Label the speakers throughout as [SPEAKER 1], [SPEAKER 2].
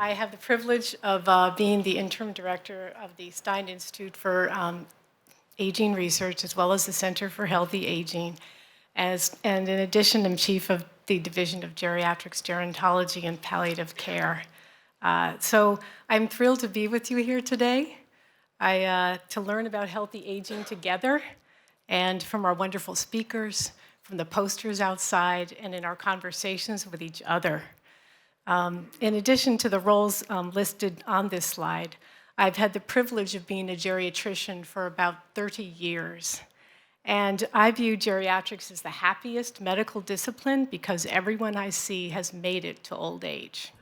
[SPEAKER 1] I have the privilege of being the interim director of the Stein Institute for Aging Research, as well as the Center for Healthy Aging. And in addition, I'm chief of the Division of Geriatrics, Gerontology, and Palliative Care. So I'm thrilled to be with you here today to learn about healthy aging together, and from our wonderful speakers, from the posters outside, and in our conversations with each other. In addition to the roles listed on this slide, I've had the privilege of being a geriatrician for about 30 years. And I view geriatrics as the happiest medical discipline because everyone I see has made it to old age.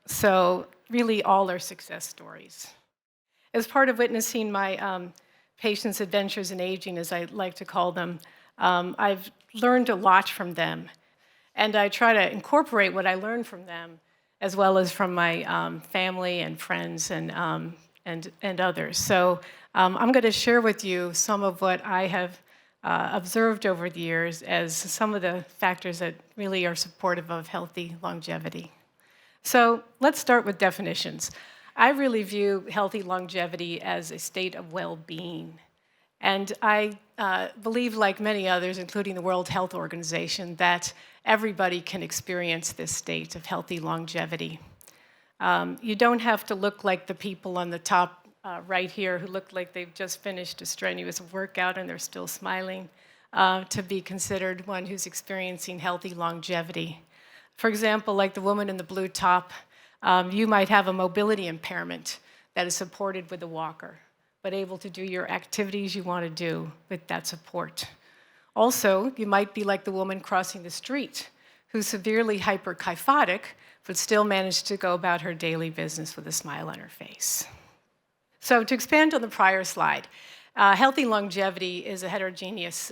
[SPEAKER 1] So really all are success stories. As part of witnessing my patients' adventures in aging, as I like to call them, I've learned a lot from them. And I try to incorporate what I learned from them, as well as from my family and friends and others. So I'm going to share with you some of what I have observed over the years as some of the factors that really are supportive of healthy longevity. So let's start with definitions. I really view healthy longevity as a state of well-being. And I believe, like many others, including the World Health Organization, that everybody can experience this state of healthy longevity. You don't have to look like the people on the top right here who look like they've just finished a strenuous workout and they're still smiling to be considered one who's experiencing healthy longevity. For example, like the woman in the blue top, you might have a mobility impairment that is supported with a walker, but able to do your activities you want to do with that support. Also, you might be like the woman crossing the street, who's severely hyperkyphotic, but still managed to go about her daily business with a smile on her face. So to expand on the prior slide, healthy longevity is a heterogeneous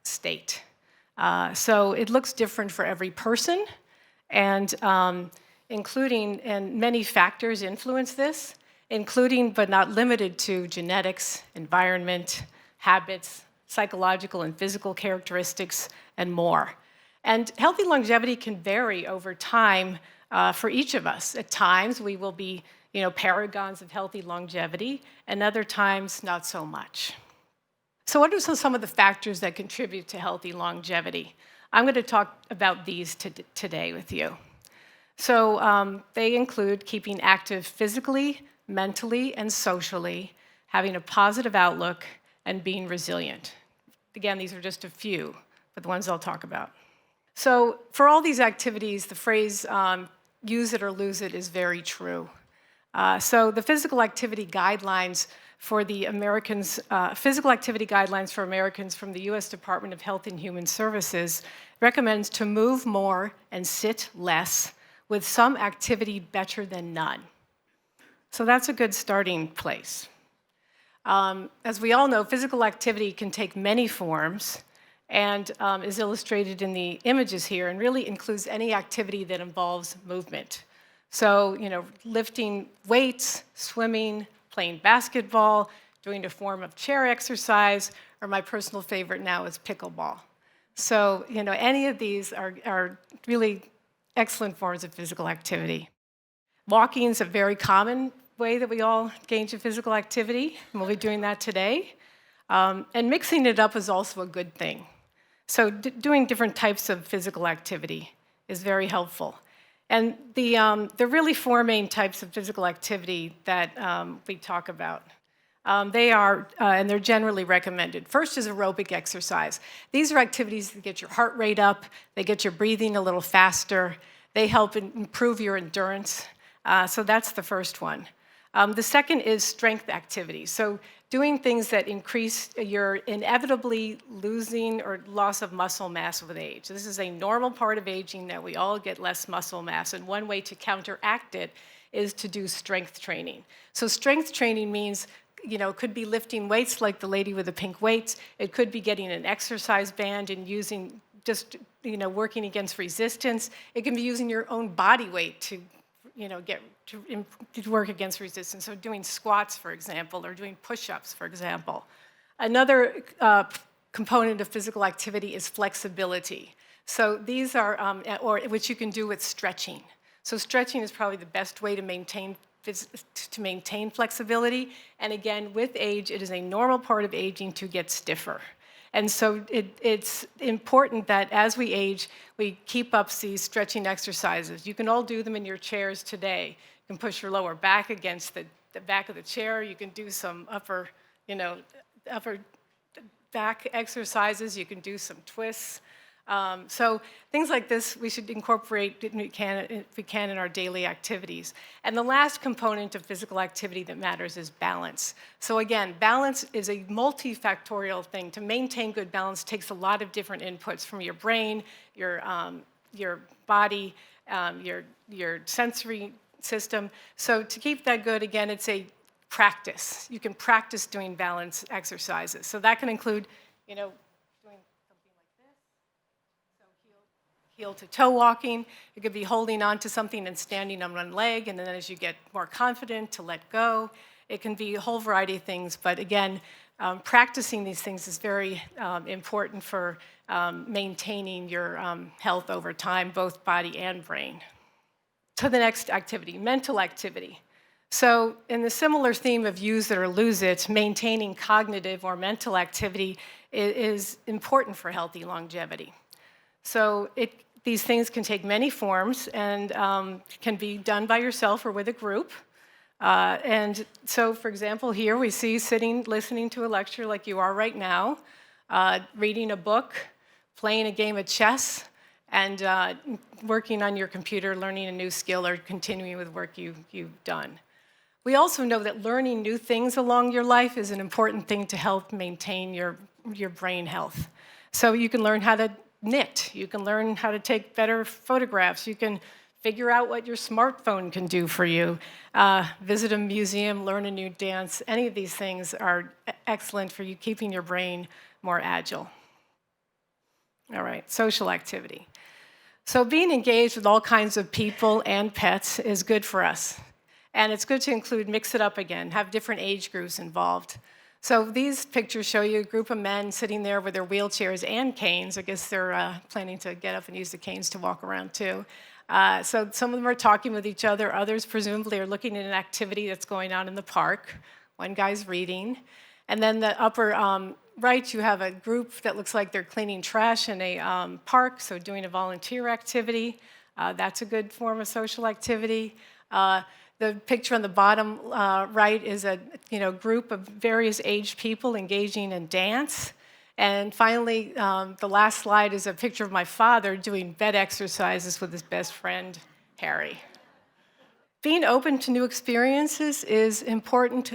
[SPEAKER 1] state. So it looks different for every person, and many factors influence this, including but not limited to genetics, environment, habits, psychological and physical characteristics, and more. And healthy longevity can vary over time for each of us. At times, we will be paragons of healthy longevity, and other times, not so much. So what are some of the factors that contribute to healthy longevity? I'm going to talk about these today with you. So they include keeping active physically, mentally, and socially, having a positive outlook, and being resilient. Again, these are just a few, but the ones I'll talk about. So for all these activities, the phrase use it or lose it is very true. So the physical activity guidelines for the physical activity guidelines for Americans from the U.S. Department of Health and Human Services recommends to move more and sit less, with some activity better than none. So that's a good starting place. As we all know, physical activity can take many forms and is illustrated in the images here, and really includes any activity that involves movement. So, lifting weights, swimming, playing basketball, doing a form of chair exercise, or my personal favorite now is pickleball. So, any of these are really excellent forms of physical activity. Walking is a very common way that we all engage in physical activity, and we'll be doing that today. And mixing it up is also a good thing. So doing different types of physical activity is very helpful. And there are really four main types of physical activity that we talk about. They are, and they're generally recommended. First is aerobic exercise. These are activities that get your heart rate up, they get your breathing a little faster, they help improve your endurance. So that's the first one. The second is strength activities. So doing things that increase your inevitably losing or loss of muscle mass with age. This is a normal part of aging that we all get less muscle mass, and one way to counteract it is to do strength training. So strength training means, it could be lifting weights like the lady with the pink weights. It could be getting an exercise band and using working against resistance. It can be using your own body weight to work against resistance. So doing squats, for example, or doing push-ups, for example. Another component of physical activity is flexibility. So these are, which you can do with stretching. So stretching is probably the best way to maintain flexibility. And again, with age, it is a normal part of aging to get stiffer. And so it's important that as we age, we keep up these stretching exercises. You can all do them in your chairs today. You can push your lower back against the back of the chair. You can do some upper back exercises. You can do some twists. So things like this we should incorporate if we can in our daily activities. And the last component of physical activity that matters is balance. So again, balance is a multifactorial thing. To maintain good balance takes a lot of different inputs from your brain, your body, your sensory system. So to keep that good, again, it's a practice. You can practice doing balance exercises. So that can include, doing something like this. So heel to toe walking. It could be holding on to something and standing on one leg, and then as you get more confident, to let go. It can be a whole variety of things, but again, practicing these things is very important for maintaining your health over time, both body and brain. To the next activity, mental activity. So in the similar theme of use it or lose it, maintaining cognitive or mental activity is important for healthy longevity. So these things can take many forms and can be done by yourself or with a group. And so, for example, here we see sitting, listening to a lecture like you are right now, reading a book, playing a game of chess, and working on your computer, learning a new skill, or continuing with work you've done. We also know that learning new things along your life is an important thing to help maintain your brain health. So you can learn how to knit, you can learn how to take better photographs, you can figure out what your smartphone can do for you, visit a museum, learn a new dance. Any of these things are excellent for you keeping your brain more agile. All right, social activity. So being engaged with all kinds of people and pets is good for us. And it's good to mix it up again, have different age groups involved. So these pictures show you a group of men sitting there with their wheelchairs and canes. I guess they're planning to get up and use the canes to walk around too. So some of them are talking with each other. Others presumably are looking at an activity that's going on in the park. One guy's reading. And then the upper right, you have a group that looks like they're cleaning trash in a park, so doing a volunteer activity. That's a good form of social activity. The picture on the bottom right is a group of various aged people engaging in dance. And finally, the last slide is a picture of my father doing bed exercises with his best friend, Harry. Being open to new experiences is important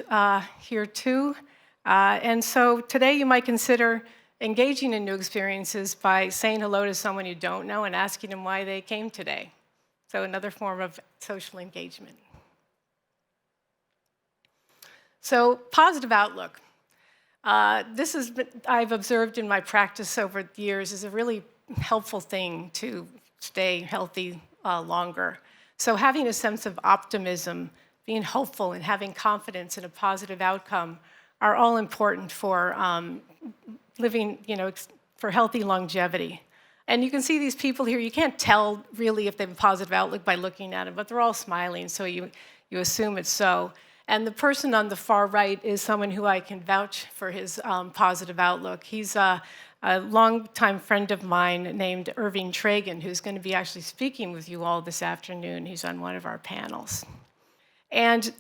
[SPEAKER 1] here too. And so today you might consider engaging in new experiences by saying hello to someone you don't know and asking them why they came today. So another form of social engagement. So positive outlook. I've observed in my practice over the years, is a really helpful thing to stay healthy longer. So having a sense of optimism, being hopeful, and having confidence in a positive outcome are all important for living, for healthy longevity. And you can see these people here, you can't tell really if they have a positive outlook by looking at them, but they're all smiling, so you assume it's so. And the person on the far right is someone who I can vouch for his positive outlook. He's a longtime friend of mine named Irving Tragan, who's going to be actually speaking with you all this afternoon. He's on one of our panels. And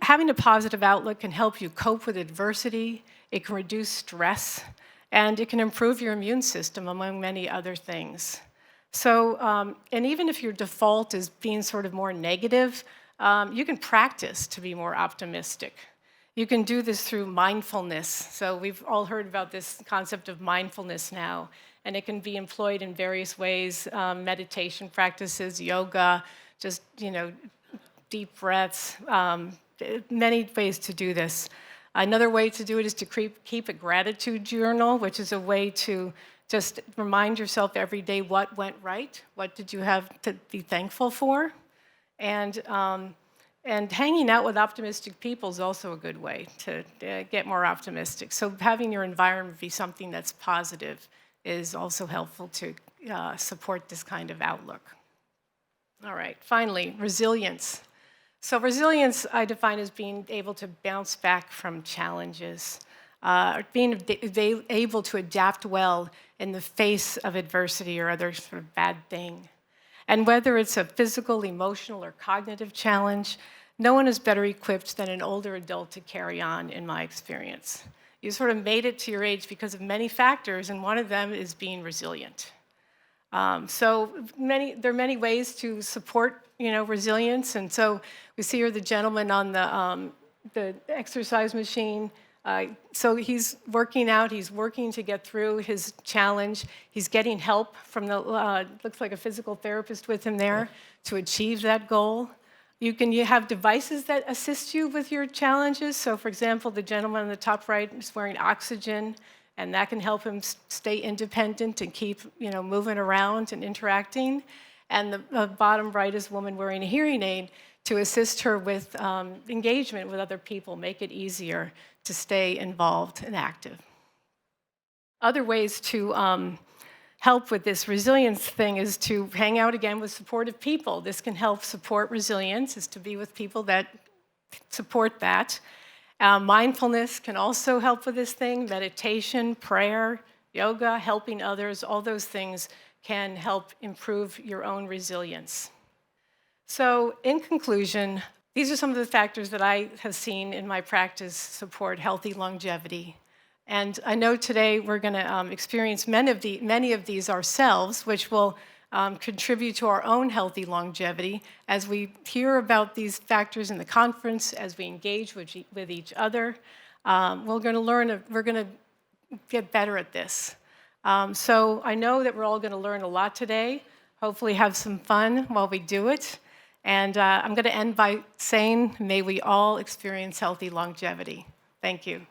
[SPEAKER 1] having a positive outlook can help you cope with adversity, it can reduce stress, and it can improve your immune system, among many other things. So, and even if your default is being sort of more negative, you can practice to be more optimistic. You can do this through mindfulness. So we've all heard about this concept of mindfulness now, and it can be employed in various ways, meditation practices, yoga, just, deep breaths, many ways to do this. Another way to do it is to keep a gratitude journal, which is a way to just remind yourself every day what went right, what did you have to be thankful for. And hanging out with optimistic people is also a good way to get more optimistic. So having your environment be something that's positive is also helpful to support this kind of outlook. All right, finally, resilience. So resilience I define as being able to bounce back from challenges, being able to adapt well in the face of adversity or other sort of bad thing. And whether it's a physical, emotional, or cognitive challenge, no one is better equipped than an older adult to carry on, in my experience. You sort of made it to your age because of many factors, and one of them is being resilient. There are many ways to support, resilience. And so we see here the gentleman on the exercise machine. So he's working out. He's working to get through his challenge. He's getting help from looks like a physical therapist with him there to achieve that goal. You have devices that assist you with your challenges. So, for example, the gentleman on the top right is wearing oxygen, and that can help him stay independent and keep, moving around and interacting. And the bottom right is a woman wearing a hearing aid to assist her with engagement with other people, make it easier to stay involved and active. Other ways to help with this resilience thing is to hang out again with supportive people. This can help support resilience, is to be with people that support that. Mindfulness can also help with this thing. Meditation, prayer, yoga, helping others, all those things can help improve your own resilience. So in conclusion, these are some of the factors that I have seen in my practice support healthy longevity. And I know today we're going to experience many of these ourselves, which will contribute to our own healthy longevity as we hear about these factors in the conference, as we engage with each other. We're going to get better at this. So I know that we're all going to learn a lot today, hopefully have some fun while we do it. And I'm going to end by saying, may we all experience healthy longevity. Thank you.